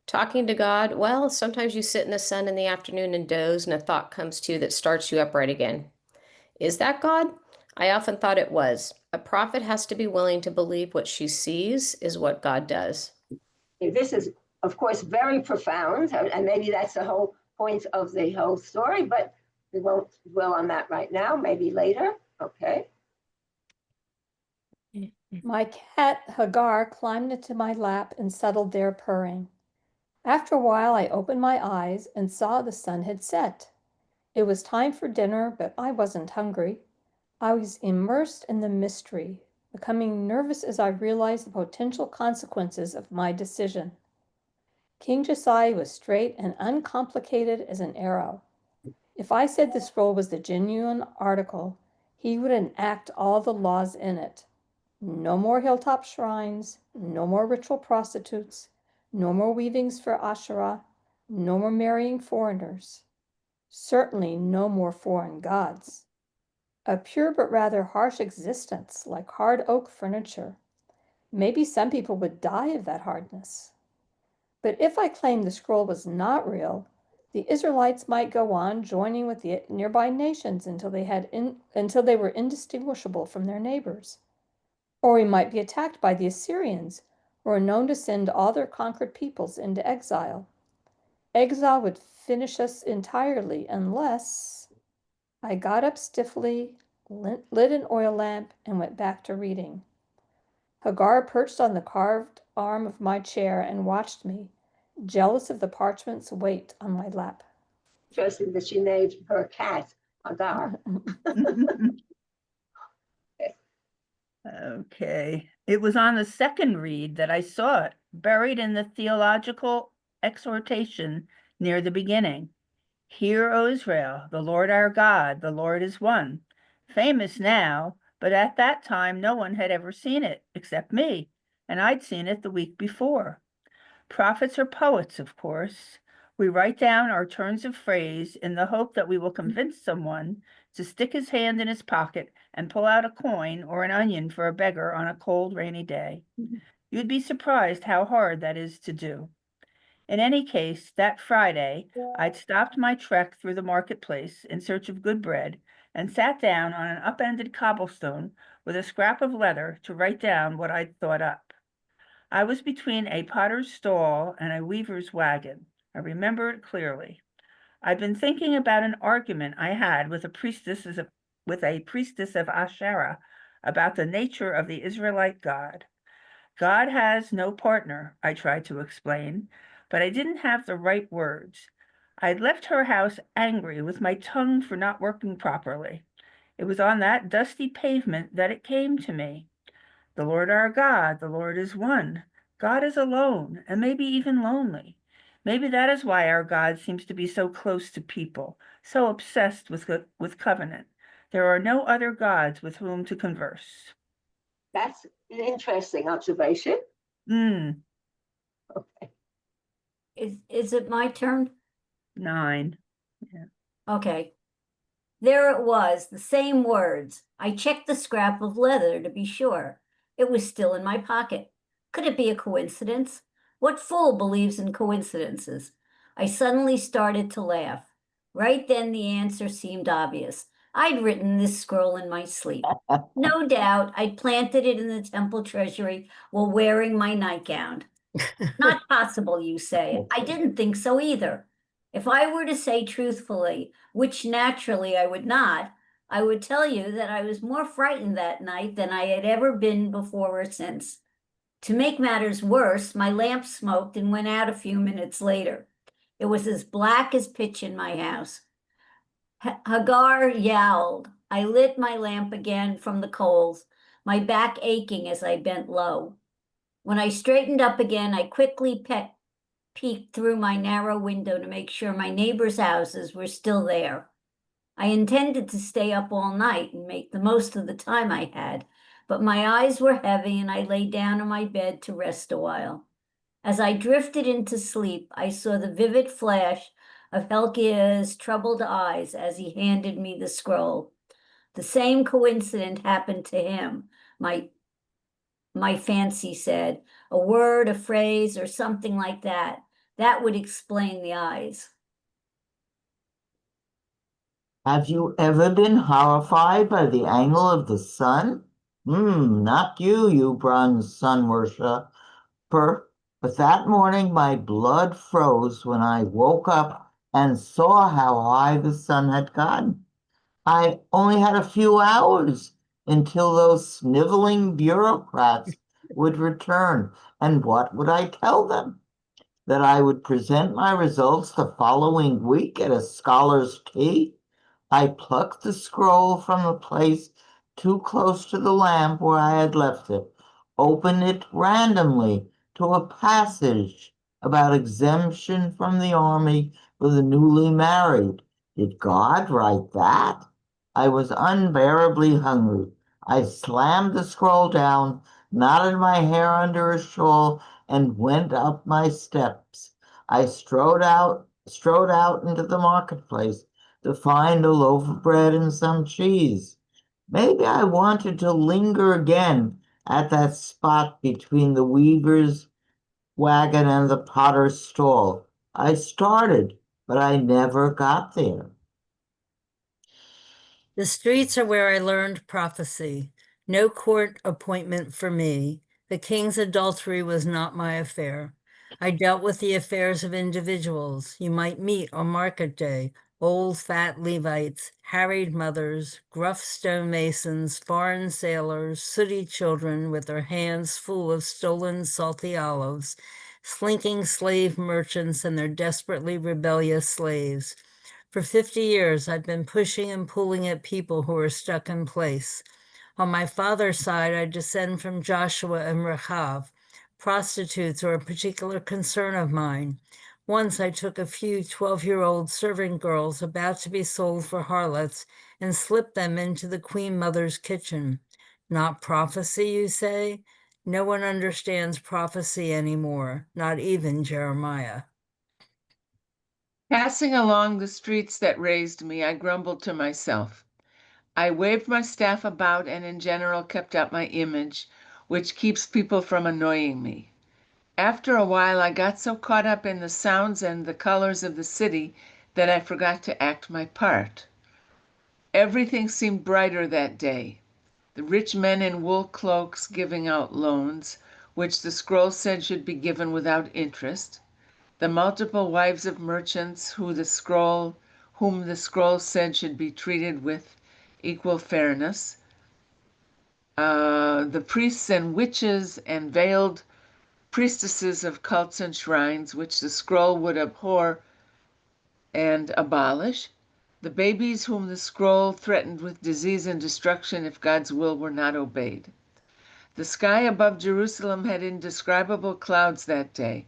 Talking to God, well, sometimes you sit in the sun in the afternoon and doze, and a thought comes to you that starts you upright again. Is that God? I often thought it was. A prophet has to be willing to believe what she sees is what God does. This is, of course, very profound, and maybe that's the whole point of the whole story, but we won't dwell on that right now, maybe later. Okay. My cat Hagar climbed into my lap and settled there purring. After a while, I opened my eyes and saw the sun had set. It was time for dinner, but I wasn't hungry. I was immersed in the mystery, becoming nervous as I realized the potential consequences of my decision. King Josiah was straight and uncomplicated as an arrow. If I said the scroll was the genuine article, he would enact all the laws in it. No more hilltop shrines, no more ritual prostitutes, no more weavings for Asherah, no more marrying foreigners. Certainly no more foreign gods. A pure but rather harsh existence, like hard oak furniture. Maybe some people would die of that hardness. But if I claimed the scroll was not real, the Israelites might go on joining with the nearby nations until they were indistinguishable from their neighbors. Or we might be attacked by the Assyrians, who are known to send all their conquered peoples into exile. Exile would finish us entirely unless... I got up stiffly, lit an oil lamp, and went back to reading. Hagar perched on the carved arm of my chair and watched me, jealous of the parchment's weight on my lap. Interesting that she named her cat Hagar. Okay. It was on the second read that I saw it, buried in the theological exhortation near the beginning. Hear, O Israel, the Lord our God, the Lord is one. Famous now, but at that time no one had ever seen it except me, and I'd seen it the week before. Prophets are poets, of course. We write down our turns of phrase in the hope that we will convince someone to stick his hand in his pocket and pull out a coin or an onion for a beggar on a cold, rainy day. You'd be surprised how hard that is to do. In any case, that Friday, I'd stopped my trek through the marketplace in search of good bread and sat down on an upended cobblestone with a scrap of leather to write down what I'd thought up. I was between a potter's stall and a weaver's wagon. I remember it clearly. I'd been thinking about an argument I had with a priestess of Asherah about the nature of the Israelite God. God has no partner, I tried to explain, but I didn't have the right words. I'd left her house angry with my tongue for not working properly. It was on that dusty pavement that it came to me. The Lord our God, the Lord is one. God is alone, and maybe even lonely. Maybe that is why our God seems to be so close to people, so obsessed with covenant. There are no other gods with whom to converse. That's an interesting observation. Okay. Is it my turn? 9. Okay. There it was, the same words. I checked the scrap of leather to be sure. It was still in my pocket. Could it be a coincidence? What fool believes in coincidences? I suddenly started to laugh. Right then the answer seemed obvious. I'd written this scroll in my sleep. No doubt I'd planted it in the temple treasury while wearing my nightgown. Not possible, you say. I didn't think so either. If I were to say truthfully, which naturally I would not, I would tell you that I was more frightened that night than I had ever been before or since. To make matters worse, my lamp smoked and went out a few minutes later. It was as black as pitch in my house. Hagar yowled. I lit my lamp again from the coals, my back aching as I bent low. When I straightened up again, I quickly peeked through my narrow window to make sure my neighbors' houses were still there. I intended to stay up all night and make the most of the time I had, but my eyes were heavy and I lay down on my bed to rest a while. As I drifted into sleep, I saw the vivid flash of Hilkiah's troubled eyes as he handed me the scroll. The same coincidence happened to him, my fancy said. A word, a phrase, or something like that. That would explain the eyes. Have you ever been horrified by the angle of the sun? Not you, you bronze sun worshipper. But that morning my blood froze when I woke up and saw how high the sun had gotten. I only had a few hours until those sniveling bureaucrats would return. And what would I tell them? That I would present my results the following week at a scholar's tea? I plucked the scroll from a place too close to the lamp where I had left it, opened it randomly to a passage about exemption from the army for the newly married. Did God write that? I was unbearably hungry. I slammed the scroll down, knotted my hair under a shawl, and went up my steps. I strode out into the marketplace to find a loaf of bread and some cheese. Maybe I wanted to linger again at that spot between the weaver's wagon and the potter's stall. I started, but I never got there. The streets are where I learned prophecy. No court appointment for me. The king's adultery was not my affair. I dealt with the affairs of individuals you might meet on market day, old fat Levites, harried mothers, gruff stonemasons, foreign sailors, sooty children with their hands full of stolen salty olives, slinking slave merchants and their desperately rebellious slaves. For 50 years, I've been pushing and pulling at people who are stuck in place. On my father's side, I descend from Joshua and Rechav. Prostitutes are a particular concern of mine. Once I took a few 12-year-old servant girls about to be sold for harlots and slipped them into the queen mother's kitchen. Not prophecy, you say? No one understands prophecy anymore, not even Jeremiah. Passing along the streets that raised me, I grumbled to myself. I waved my staff about and in general kept up my image, which keeps people from annoying me. After a while, I got so caught up in the sounds and the colors of the city that I forgot to act my part. Everything seemed brighter that day. The rich men in wool cloaks giving out loans, which the scroll said should be given without interest. The multiple wives of merchants whom the scroll said should be treated with equal fairness. The priests and witches and veiled priestesses of cults and shrines, which the scroll would abhor and abolish. The babies whom the scroll threatened with disease and destruction if God's will were not obeyed. The sky above Jerusalem had indescribable clouds that day,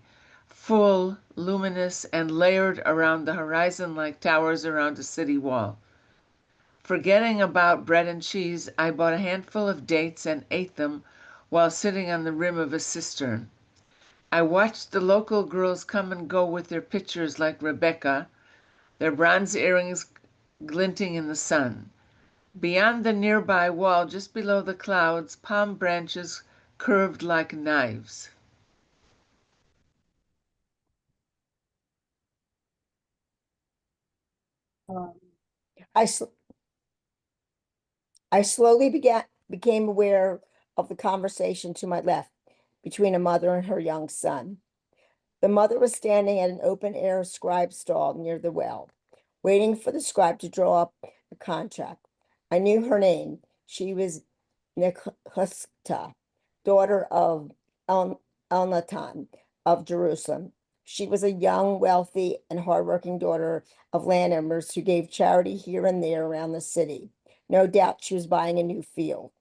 full, luminous, and layered around the horizon like towers around a city wall. Forgetting about bread and cheese, I bought a handful of dates and ate them while sitting on the rim of a cistern. I watched the local girls come and go with their pitchers like Rebecca, their bronze earrings glinting in the sun. Beyond the nearby wall, just below the clouds, palm branches curved like knives. I slowly became aware of the conversation to my left between a mother and her young son. The mother was standing at an open-air scribe stall near the well, waiting for the scribe to draw up a contract. I knew her name. She was Nehushta, daughter of Elnathan of Jerusalem. She was a young, wealthy, and hardworking daughter of landowners who gave charity here and there around the city. No doubt she was buying a new field.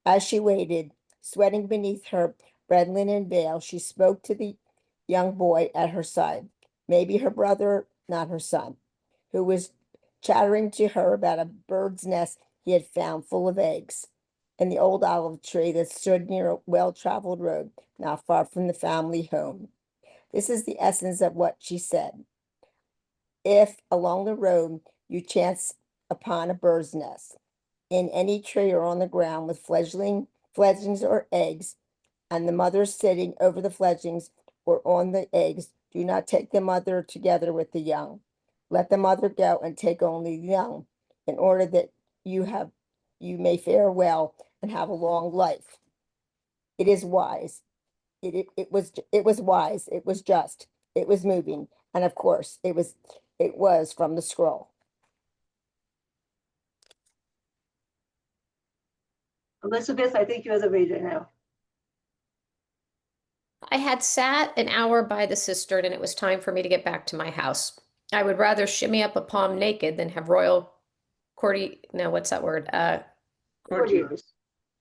As she waited, sweating beneath her red linen veil, she spoke to the young boy at her side, maybe her brother, not her son, who was chattering to her about a bird's nest he had found full of eggs in the old olive tree that stood near a well-traveled road not far from the family home. This is the essence of what she said. If along the road you chance upon a bird's nest, in any tree or on the ground with fledglings or eggs, and the mother sitting over the fledglings or on the eggs, do not take the mother together with the young. Let the mother go and take only the young, in order that you may fare well and have a long life. It is wise. It was wise. It was just. It was moving, and of course, it was from the scroll. Elizabeth, I think you're the reader now. I had sat an hour by the cistern and it was time for me to get back to my house. I would rather shimmy up a palm naked than have royal what's that word? Courtiers.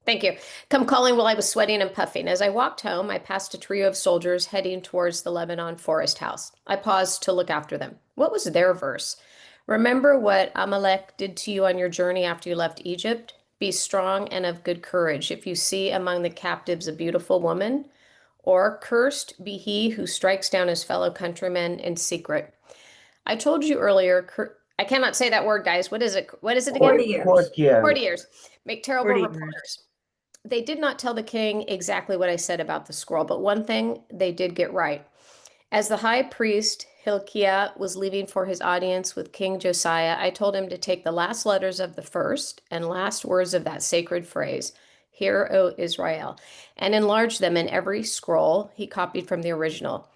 Thank you. Come calling while I was sweating and puffing. As I walked home, I passed a trio of soldiers heading towards the Lebanon forest house. I paused to look after them. What was their verse? Remember what Amalek did to you on your journey after you left Egypt? Be strong and of good courage if you see among the captives a beautiful woman. Or cursed be he who strikes down his fellow countrymen in secret. I told you earlier, I cannot say that word, guys. What is it? What is it again? Courtiers. Courtiers. Make terrible Courtiers. reporters. They did not tell the king exactly what I said about the scroll, but one thing they did get right. As the high priest Hilkiah was leaving for his audience with King Josiah, I told him to take the last letters of the first and last words of that sacred phrase, "Hear, O Israel," and enlarge them in every scroll he copied from the original.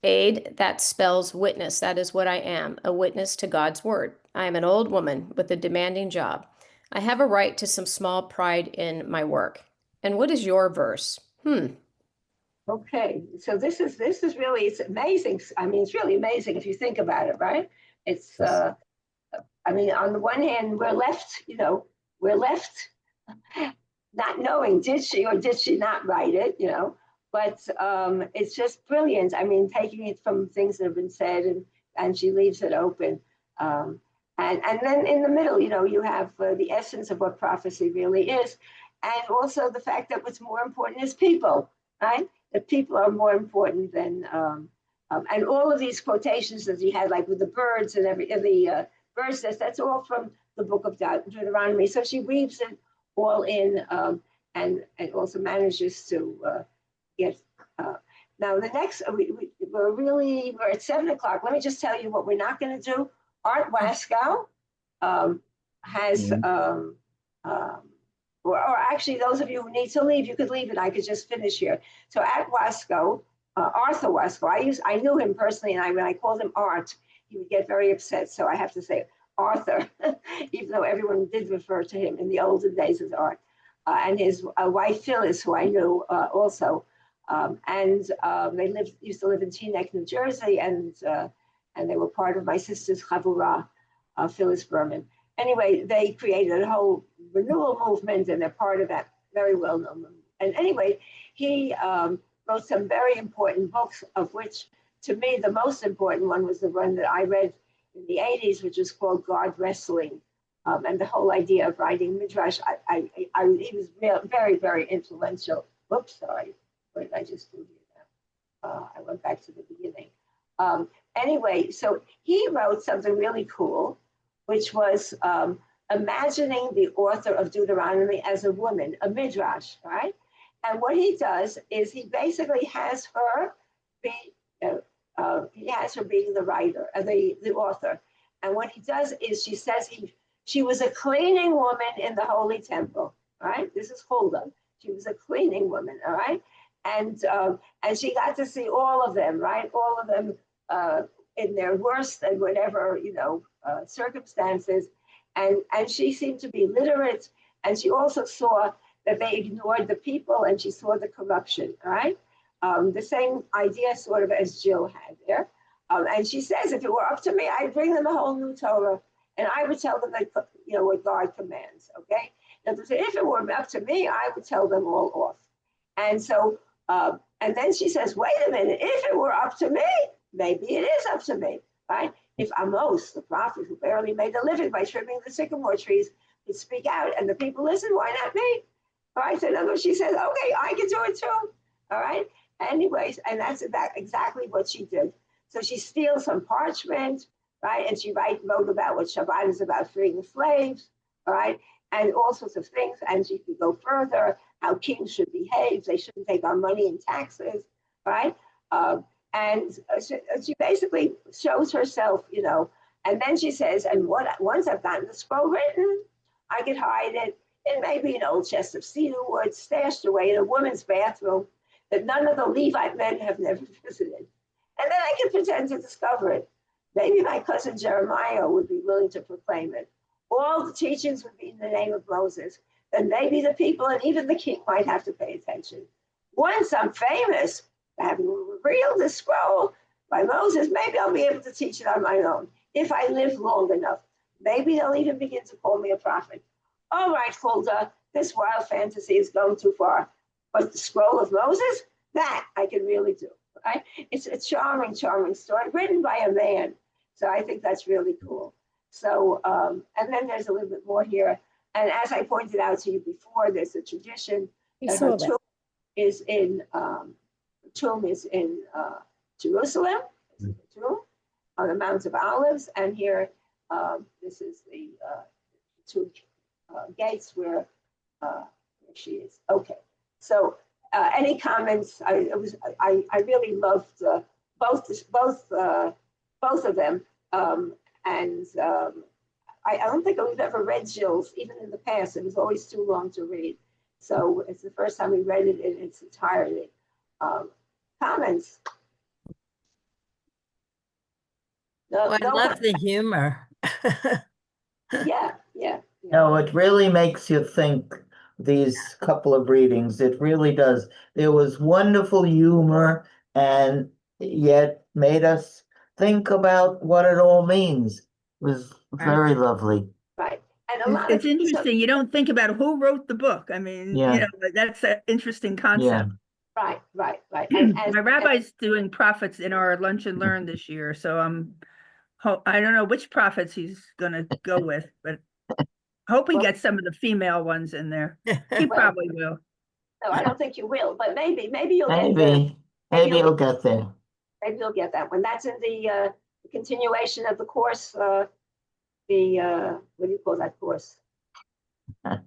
Aid, that spells witness. That is what I am, a witness to God's word. I am an old woman with a demanding job. I have a right to some small pride in my work. And what is your verse? Okay, so this is really, it's amazing. I mean, it's really amazing if you think about it, right? It's I mean, on the one hand, we're left not knowing, did she or did she not write it, but it's just brilliant. I mean, taking it from things that have been said and she leaves it open. And then in the middle, you have the essence of what prophecy really is. And also the fact that what's more important is people, right? That people are more important than, and all of these quotations that he had, like with the birds and the birds nest, that's all from the book of Deuteronomy. So she weaves it all in and also manages to get. Now the next, we're at 7 o'clock. Let me just tell you what we're not going to do. Art Waskow has, or actually those of you who need to leave, you could leave and I could just finish here. So at Waskow, Arthur Waskow, I knew him personally, and when I called him Art, he would get very upset. So I have to say Arthur, even though everyone did refer to him in the olden days as Art. And his wife Phyllis, who I knew also, and they used to live in Teaneck, New Jersey, and they were part of my sister's chavurah, Phyllis Berman. Anyway, they created a whole renewal movement, and they're part of that very well-known movement. And anyway, he wrote some very important books, of which, to me, the most important one was the one that I read in the 80s, which is called God Wrestling. And the whole idea of writing Midrash, he was very, very influential. Whoops, sorry. What did I just do here now? I went back to the beginning. Anyway, so he wrote something really cool, which was imagining the author of Deuteronomy as a woman, a Midrash, right? And what he does is he basically has her be, being the writer, the author. And what he does is she says she was a cleaning woman in the Holy Temple, right? This is Huldah. She was a cleaning woman, all right? And she got to see all of them, right? All of them in their worst and whatever, circumstances. And she seemed to be literate. And she also saw that they ignored the people, and she saw the corruption, right? The same idea sort of as Jill had there. And she says, if it were up to me, I'd bring them a whole new Torah, and I would tell them that, what God commands, okay? Now, if it were up to me, I would tell them all off. And so And then she says, wait a minute, if it were up to me, maybe it is up to me, right? If Amos, the prophet who barely made a living by trimming the sycamore trees, could speak out and the people listen, why not me? All right, so in other words, she says, okay, I can do it too, all right? Anyways, and that's exactly what she did. So she steals some parchment, right? And she wrote about what Shabbat is about, freeing the slaves, all right? And all sorts of things. And she could go further, how kings should behave. They shouldn't take our money in taxes, right? And she basically shows herself, you know, and then she says, and once I've gotten the scroll written, I could hide it in maybe an old chest of cedar wood stashed away in a woman's bathroom that none of the Levite men have never visited. And then I could pretend to discover it. Maybe my cousin Jeremiah would be willing to proclaim it. All the teachings would be in the name of Moses. Then maybe the people and even the king might have to pay attention. Once I'm famous, having revealed the scroll by Moses, maybe I'll be able to teach it on my own. If I live long enough, maybe they'll even begin to call me a prophet. All right, Huldah, this wild fantasy is going too far. But the scroll of Moses, that I can really do. Right? It's a charming, charming story written by a man. So I think that's really cool. So, and then there's a little bit more here. And as I pointed out to you before, there's a tradition that her tomb is in Jerusalem, tomb on the Mount of Olives. And here, this is the two gates where she is. Okay. So, any comments? I really loved both of them, and I don't think we've ever read Jill's, even in the past. It was always too long to read, so it's the first time we read it in its entirety. Comments? No, I love the humor. Yeah. No, it really makes you think, these couple of readings. It really does. There was wonderful humor and yet made us think about what it all means. It was very lovely. Right. And a lot it's interesting. You don't think about who wrote the book. I mean, you know, that's an interesting concept. Right. And my rabbi's doing prophets in our lunch and learn this year, so I don't know which prophets he's gonna go with, but I hope he gets some of the female ones in there. He probably will. No, I don't think you will, but maybe you'll get there. Maybe you'll get there. Maybe you'll get that one. That's in the continuation of the course. What do you call that course? No,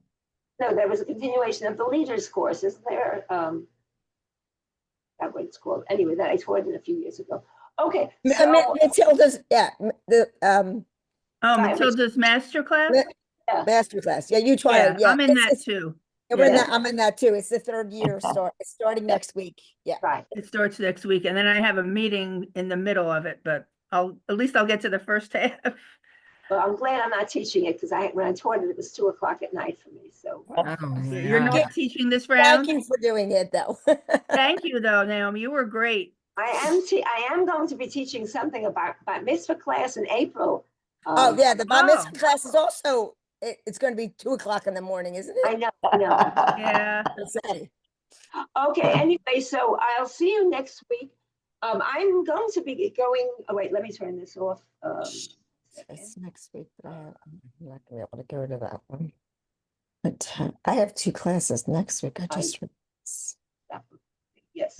there was a continuation of the leaders course, isn't there? That's what it's called. Anyway, that I taught it a few years ago. Okay. So, Matilda's, Matilda's master class? Masterclass. Yeah, you taught it. Yeah, I'm in that too. I'm in that too. It's the third year starting next week. Yeah. Right. It starts next week, and then I have a meeting in the middle of it, but at least I'll get to the first half. Well, I'm glad I'm not teaching it because when I taught it, it was 2:00 at night for me. So you're not teaching this round. Thank you for doing it, though. Thank you, though, Naomi. You were great. I am going to be teaching something about mitzvah class in April. The bar mitzvah class is also. It's going to be 2:00 in the morning, isn't it? I know. Yeah. Okay. Anyway, so I'll see you next week. I'm going to be going. Oh wait, let me turn this off. It's next week, but I'm not going to be able to go to that one. But I have 2 classes next week. I just. Yes.